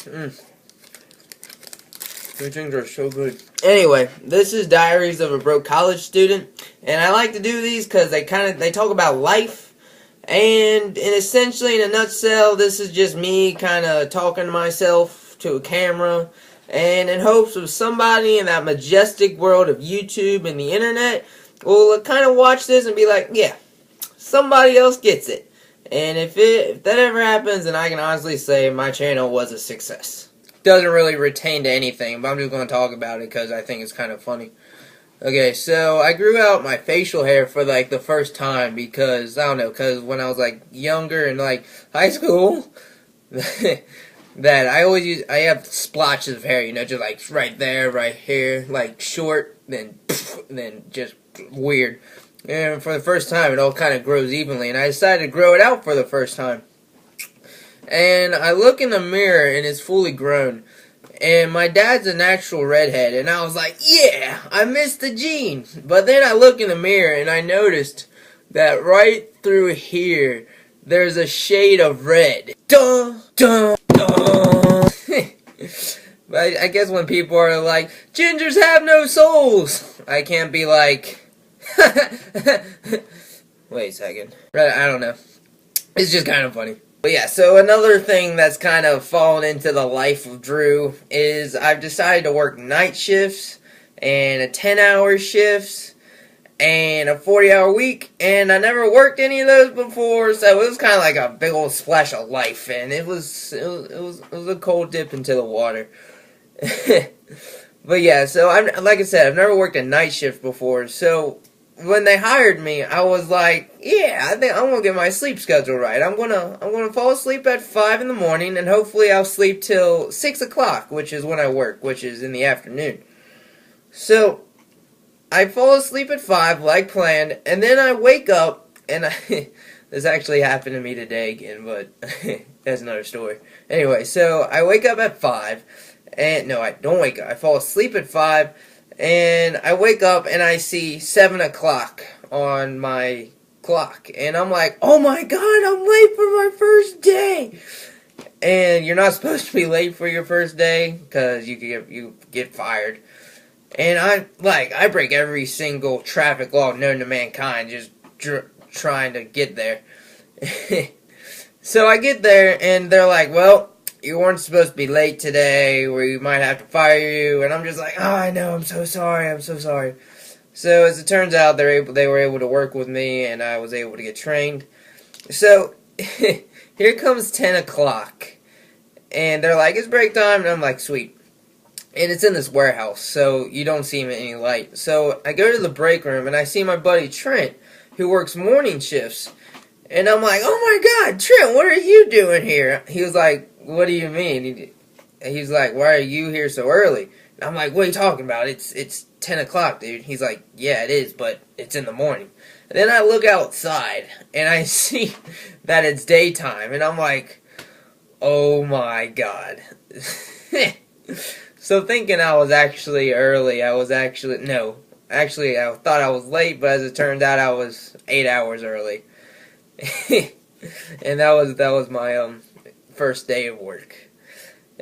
These things are so good. Anyway, this is Diaries of a Broke College Student, and I like to do these because they talk about life, and essentially, in a nutshell, this is just me kind of talking to myself to a camera, and in hopes of somebody in that majestic world of YouTube and the internet will kind of watch this and be like, yeah, somebody else gets it. And if that ever happens, then I can honestly say my channel was a success. Doesn't really retain to anything, but I'm just going to talk about it because I think it's kind of funny. Okay, so I grew out my facial hair for like the first time because, I don't know, because when I was like younger in like high school, that I have splotches of hair, you know, just like right there, right here, like short, then just weird. And for the first time, it all kind of grows evenly, and I decided to grow it out for the first time. And I look in the mirror, and it's fully grown. And my dad's a natural redhead, and I was like, yeah, I missed the gene. But then I look in the mirror, and I noticed that right through here, there's a shade of red. Dun, dun, dun. But I guess when people are like, gingers have no souls, I can't be like, wait a second. I don't know. It's just kind of funny. But yeah, so another thing that's kind of fallen into the life of Drew is I've decided to work night shifts and a 10-hour shifts and a 40-hour week, and I never worked any of those before, so it was kind of like a big old splash of life, and it was a cold dip into the water. But yeah, so like I said, I've never worked a night shift before, so when they hired me, I was like, yeah, I think I'm gonna get my sleep schedule right. I'm gonna fall asleep at 5 in the morning, and hopefully I'll sleep till 6 o'clock, which is when I work, which is in the afternoon. So I fall asleep at 5 like planned, and then I wake up, and this actually happened to me today again, but that's another story. Anyway, so I wake up at 5, and no, I don't wake up. I fall asleep at 5. And I wake up and I see 7 o'clock on my clock. And I'm like, oh my god, I'm late for my first day. And you're not supposed to be late for your first day because you get fired. And I break every single traffic law known to mankind just trying to get there. So I get there and they're like, well, you weren't supposed to be late today, we might have to fire you. And I'm just like, oh, I know, I'm so sorry. So as it turns out, they were able to work with me, and I was able to get trained. So here comes 10 o'clock, and they're like, it's break time, and I'm like, sweet. And it's in this warehouse, so you don't see any light. So I go to the break room, and I see my buddy Trent, who works morning shifts. And I'm like, oh my god, Trent, what are you doing here? He was like, what do you mean? He's like, why are you here so early? And I'm like, what are you talking about? It's 10 o'clock, dude. He's like, yeah, it is, but it's in the morning. And then I look outside, and I see that it's daytime. And I'm like, oh my god. So thinking I was actually early, I thought I was late, but as it turned out, I was 8 hours early. And that was my first day of work.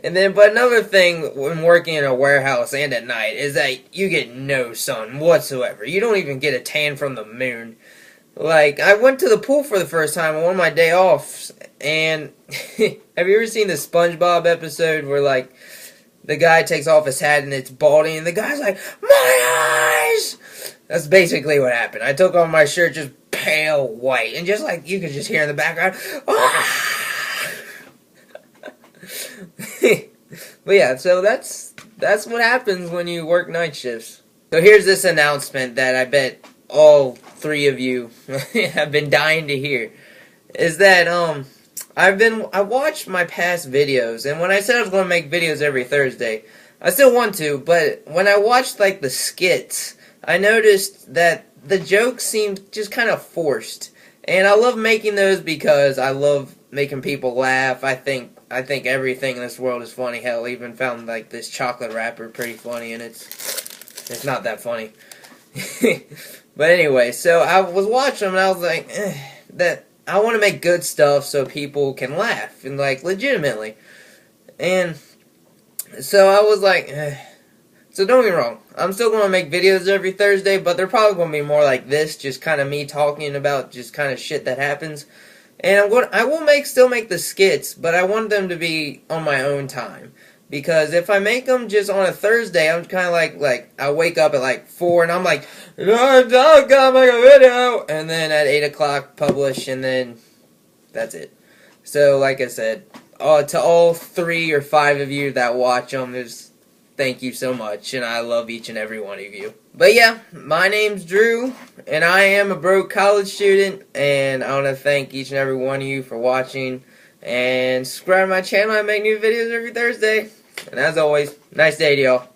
And then, but another thing when working in a warehouse and at night is that you get no sun whatsoever. You don't even get a tan from the moon. Like, I went to the pool for the first time on one of my day offs, and have you ever seen the SpongeBob episode where, like, the guy takes off his hat and it's baldy, and the guy's like, my eyes! That's basically what happened. I took off my shirt just pale white, and just like you could just hear in the background, ah! But yeah, so that's what happens when you work night shifts. So here's this announcement that I bet all 3 of you have been dying to hear. Is that I watched my past videos, and when I said I was going to make videos every Thursday, I still want to, but when I watched like the skits, I noticed that the jokes seemed just kind of forced. And I love making those because I love making people laugh. I think everything in this world is funny. Hell, I even found like this chocolate wrapper pretty funny, and it's not that funny. But anyway, so I was watching them and I was like, that I want to make good stuff so people can laugh and like legitimately. And So I was like, So don't get me wrong, I'm still going to make videos every Thursday, but they're probably going to be more like this, just kind of me talking about just kind of shit that happens. And I will still make the skits, but I want them to be on my own time. Because if I make them just on a Thursday, I'm kind of like I wake up at like 4 and I'm like, no, I gotta make a video, and then at 8 o'clock publish, and then that's it. So like I said, to all 3 or 5 of you that watch them, thank you so much, and I love each and every one of you. But yeah, my name's Drew, and I am a broke college student, and I want to thank each and every one of you for watching, and subscribe to my channel. I make new videos every Thursday. And as always, nice day to y'all.